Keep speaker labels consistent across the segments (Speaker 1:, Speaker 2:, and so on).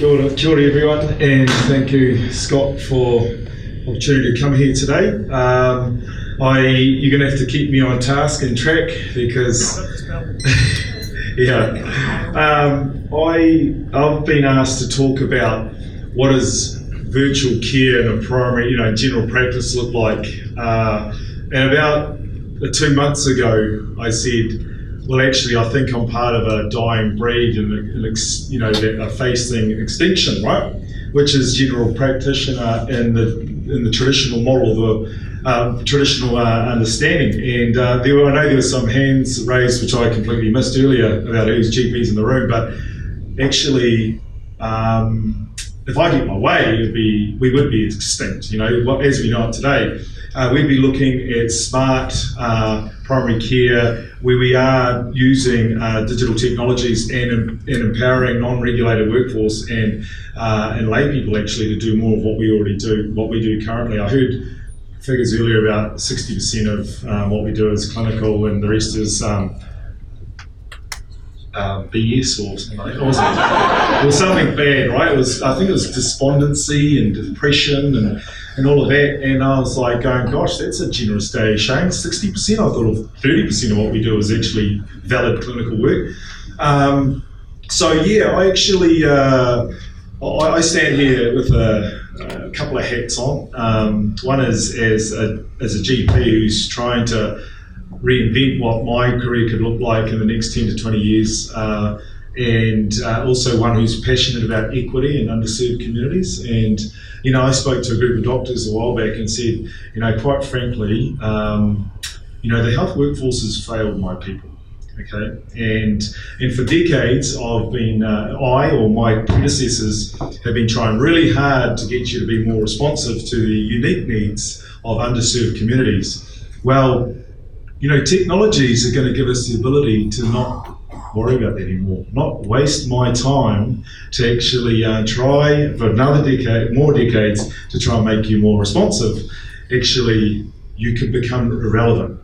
Speaker 1: Kia ora everyone, and thank you, Scott, for the opportunity to come here today. You're going to have to keep me on task and track because, I've been asked to talk about what does virtual care in a primary, general practice look like. And about 2 months ago, I said, well, actually, I think I'm part of a dying breed and that are facing extinction, right? Which is general practitioner in the traditional model of the traditional understanding. And I know there were some hands raised, which I completely missed earlier, about who's GPs in the room. But actually, if I get my way, we would be extinct. As we know it today, we'd be looking at smart primary care, where we are using digital technologies and empowering non-regulated workforce and lay people actually to do more of what we do currently. I heard figures earlier about 60% of what we do is clinical, and the rest is BS or something like that. It was something bad, right? I think it was despondency and depression and all of that. And I was like going, gosh, that's a generous day, Shane. 60%? I thought 30% of what we do is actually valid clinical work. I actually I stand here with a couple of hats on. One is as a GP who's trying to reinvent what my career could look like in the next 10 to 20 years, and also one who's passionate about equity in underserved communities. And I spoke to a group of doctors a while back and said, quite frankly, the health workforce has failed my people. Okay, and for decades I've been, my predecessors have been trying really hard to get you to be more responsive to the unique needs of underserved communities. Well, technologies are going to give us the ability to not worry about that anymore, not waste my time to actually try for another more decades to try and make you more responsive. Actually, you could become irrelevant.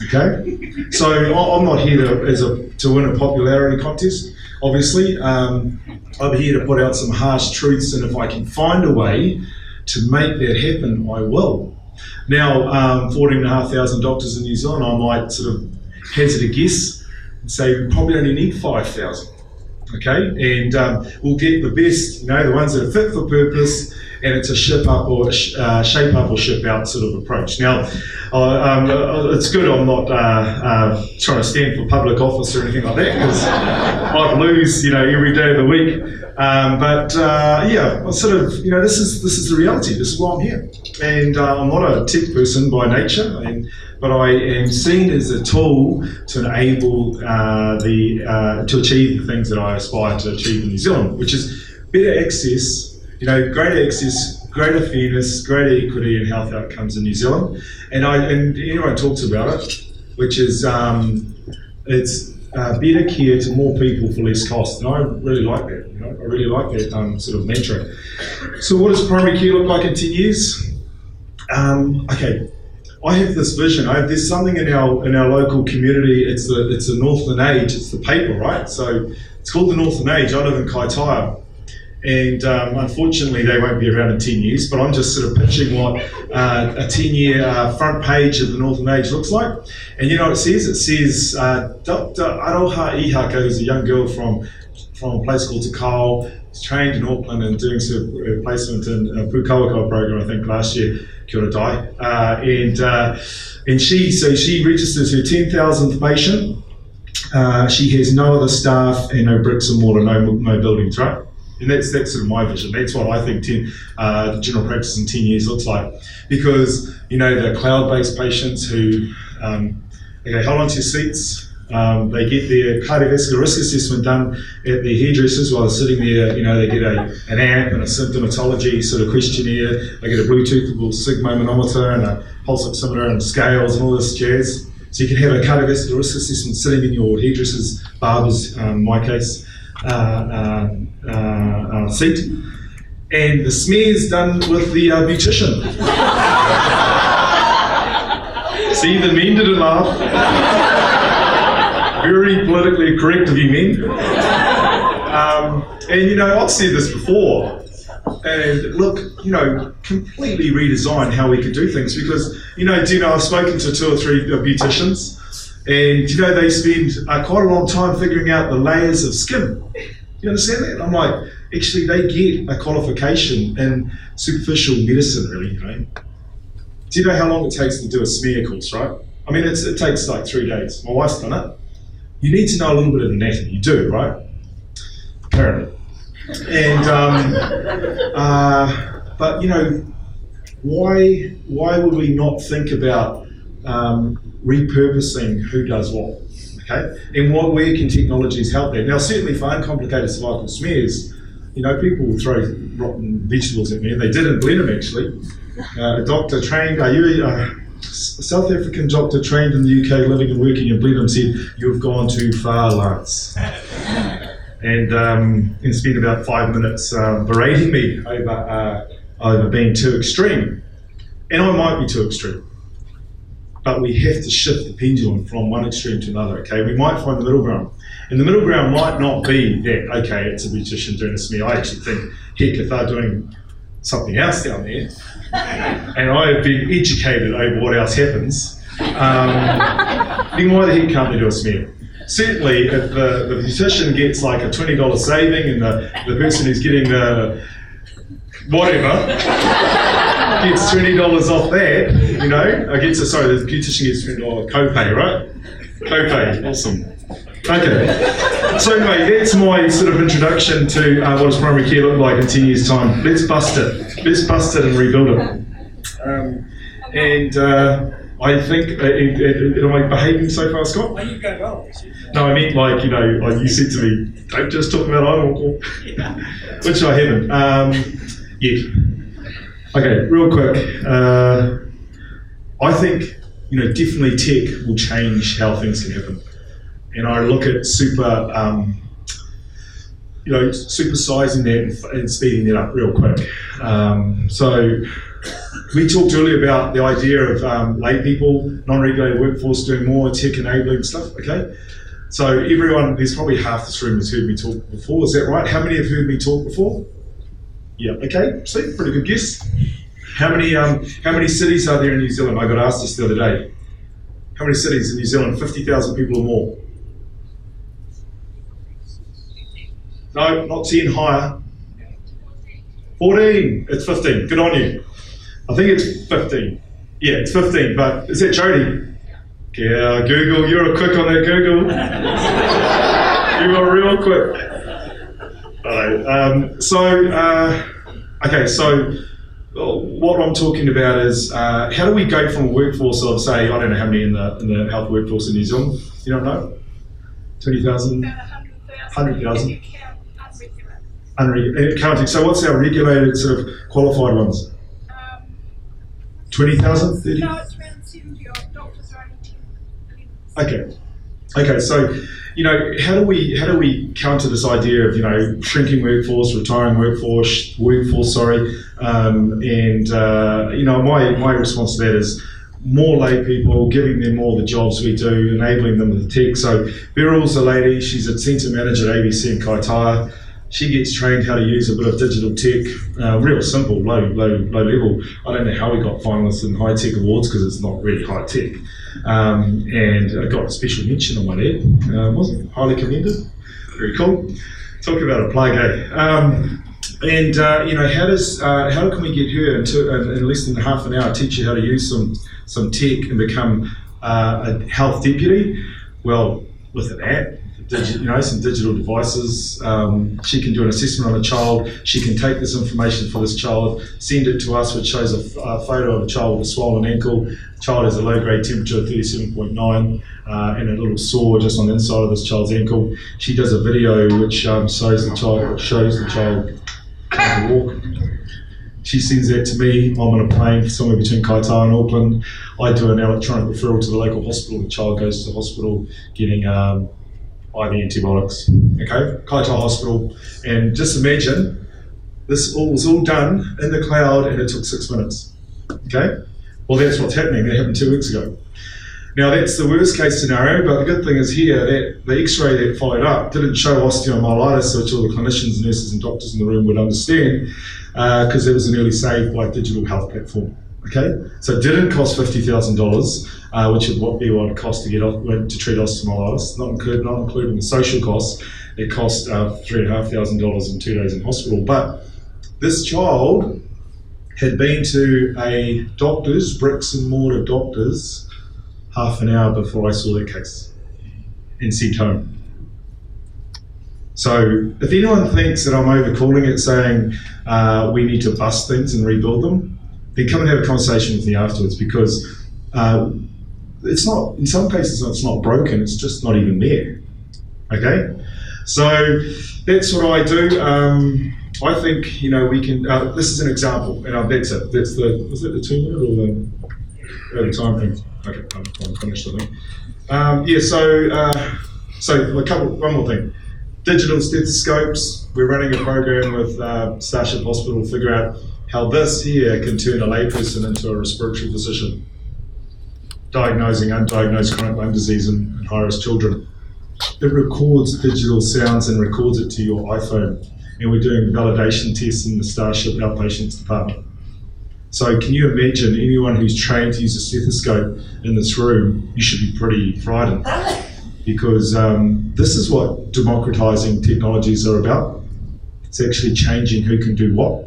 Speaker 1: Okay, so I'm not here to win a popularity contest. Obviously, I'm here to put out some harsh truths, and if I can find a way to make that happen, I will. Now, 14,500 doctors in New Zealand, I might sort of hazard a guess and say we probably only need 5,000. Okay, and we'll get the best, the ones that are fit for purpose, and it's a shape up or ship out sort of approach. Now, it's good I'm not trying to stand for public office or anything like that, because I'd lose, every day of the week. This is the reality. This is why I'm here, and I'm not a tech person by nature, but I am seen as a tool to enable to achieve the things that I aspire to achieve in New Zealand, which is better access. Greater access, greater fairness, greater equity and health outcomes in New Zealand. And everyone talks about it, which is it's better care to more people for less cost. And I really like that. I really like that sort of mantra. So what does primary care look like in 10 years? Okay, I have this vision. There's something in our local community. It's the Northern Age. It's the paper, right? So it's called the Northern Age. I live in Kaitaia. And unfortunately, they won't be around in 10 years, but I'm just sort of pitching what a 10-year front page of the Northern Age looks like. And you know what it says? It says, Dr. Aroha Ihaka, who's a young girl from a place called Te Kao, is trained in Auckland and doing some placement in a Pukawaka program, I think, last year, kia ora dai. And she registers her 10,000th patient. She has no other staff and no bricks and mortar, no buildings, right? And that's sort of my vision. That's what I think general practice in 10 years looks like. Because, the cloud-based patients who, hold on to your seats, they get their cardiovascular risk assessment done at their hairdressers while they're sitting there. They get an app and a symptomatology sort of questionnaire. They get a Bluetoothable sigma manometer and a pulse oximeter and scales and all this jazz. So you can have a cardiovascular risk assessment sitting in your hairdresser's, barber's, in my case, seat, and the smear's done with the beautician. See, the men didn't laugh. Very politically correct of you men. And I've said this before, and look, completely redesign how we could do things because, I've spoken to 2 or 3 beauticians, and they spend quite a long time figuring out the layers of skin. You understand that? I'm like, actually, they get a qualification in superficial medicine, really. Do you know how long it takes to do a smear course, right? I mean, it takes like 3 days. My wife's done it. You need to know a little bit of anatomy. You do, right? Apparently. And but why would we not think about repurposing who does what? Okay, and where can technologies help that? Now, certainly for uncomplicated cervical smears, people will throw rotten vegetables at me, and they did in Blenheim actually. A doctor trained, a South African doctor trained in the UK, living and working in Blenheim, said, "You've gone too far, Lance." And spent about 5 minutes berating me over being too extreme. And I might be too extreme. But we have to shift the pendulum from one extreme to another, okay? We might find the middle ground. And the middle ground might not be that, okay, it's a beautician doing a smear. I actually think, heck, if they're doing something else down there, and I have been educated over what else happens, then why the heck can't they do a smear? Certainly, if the beautician gets like a $20 saving and the person who's getting the whatever gets $20 off that, the beautician gets $20 copay, right? Copay, awesome. Okay, so anyway, that's my sort of introduction to what does primary care look like in 10 years' time. Let's bust it and rebuild it. I think, am I behaving so far, Scott?
Speaker 2: Well, you've got well.
Speaker 1: No, I meant like you said to me, don't just talk about eyeball, which I haven't yet. Okay, real quick. I think, definitely tech will change how things can happen. And I look at supersizing that and speeding that up real quick. So we talked earlier about the idea of lay people, non-regulated workforce doing more tech-enabling stuff, okay? So everyone, there's probably half this room has heard me talk before, is that right? How many have heard me talk before? Yeah, okay, see, pretty good guess. How many cities are there in New Zealand? I got asked this the other day. How many cities in New Zealand? 50,000 people or more? No, not 10, higher. 14, it's 15, good on you. I think it's 15. Yeah, it's 15, but is that Jody? Yeah, Google, you were quick on that, Google. You were real quick. Okay, so what I'm talking about is how do we go from a workforce of, say, I don't know how many in the health workforce in New Zealand, you don't know? 20,000? 100,000? Unregulated. So what's our regulated sort of qualified ones? 20,000? 30?
Speaker 3: No, it's around 70 odd. Doctors are only 10.
Speaker 1: Okay. So, how do we counter this idea of shrinking workforce, retiring workforce, my response to that is more lay people, giving them all the jobs we do, enabling them with tech. So Beryl's a lady, she's a centre manager at ABC in Kaitaia. She gets trained how to use a bit of digital tech, real simple, low level. I don't know how we got finalists in high tech awards because it's not really high tech. And I got a special mention on my head. Wasn't highly commended. Very cool. Talk about a plug, eh? How can we get her in less than half an hour, teach you how to use some tech and become a health deputy? Well, with an app. Some digital devices. She can do an assessment on a child. She can take this information for this child, send it to us, which shows a photo of a child with a swollen ankle. The child has a low-grade temperature of 37.9 and a little sore just on the inside of this child's ankle. She does a video which shows the child how to walk. She sends that to me. I'm on a plane somewhere between Kaitaia and Auckland. I do an electronic referral to the local hospital. The child goes to the hospital getting IV antibiotics, okay, Kaitaia Hospital, and just imagine this was all done in the cloud and it took 6 minutes, okay? Well, that's what's happening. That happened 2 weeks ago. Now that's the worst case scenario, but the good thing is here that the X-ray that followed up didn't show osteomyelitis, which all the clinicians, nurses and doctors in the room would understand, because it was an early save by digital health platform. Okay, so it didn't cost $50,000, which is what it would cost to treat osteomyelitis, not including the social costs. It cost $3,500 in 2 days in hospital. But this child had been to a doctor's, bricks and mortar doctor's, half an hour before I saw that case and sent home. So if anyone thinks that I'm overcalling it, saying we need to bust things and rebuild them, then come and have a conversation with me afterwards, because it's not, in some cases it's not broken, it's just not even there. Okay? So that's what I do. I think, we can, this is an example, and that's it. Was that the 2 minute or the time thing? Okay, I'm finished, I think. One more thing. Digital stethoscopes. We're running a program with Starship Hospital to figure out how this here can turn a layperson into a respiratory physician, diagnosing undiagnosed chronic lung disease in high-risk children. It records digital sounds and records it to your iPhone. And we're doing validation tests in the Starship outpatients department. So can you imagine anyone who's trained to use a stethoscope in this room? You should be pretty frightened, because this is what democratizing technologies are about. It's actually changing who can do what.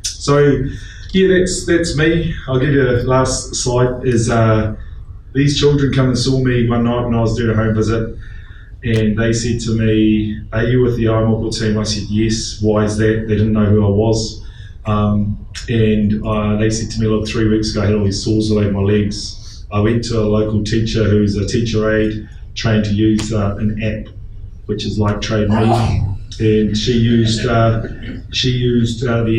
Speaker 1: So yeah, that's me. I'll give you the last slide. Is these children come and saw me one night when I was doing a home visit, and they said to me, "Are you with the iMockle team?" I said, "Yes." Why is that? They didn't know who I was. And they said to me, "Look, 3 weeks ago I had all these sores all over my legs. I went to a local teacher who's a teacher aide, trained to use an app, which is like Trade Me, and she used the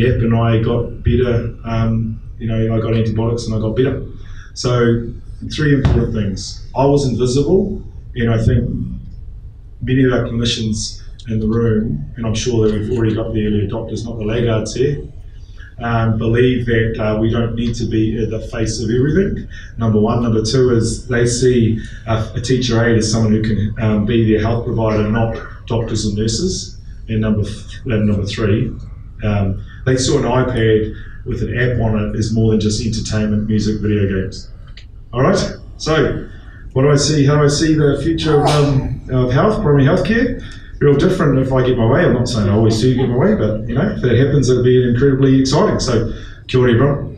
Speaker 1: app, and I got better. I got antibiotics and I got better." So 3 important things. I was invisible, and I think many of our clinicians in the room, and I'm sure that we've already got the early adopters, not the laggards here, believe that we don't need to be at the face of everything, number one. Number two is they see a teacher aide as someone who can be their health provider, not doctors and nurses. And number three, they saw an iPad with an app on it as more than just entertainment, music, video games. All right, so what do I see? How do I see the future of health, primary healthcare? Real different if I get my way. I'm not saying I always do get my way, but if that happens, it'll be incredibly exciting. So, kia ora, everyone.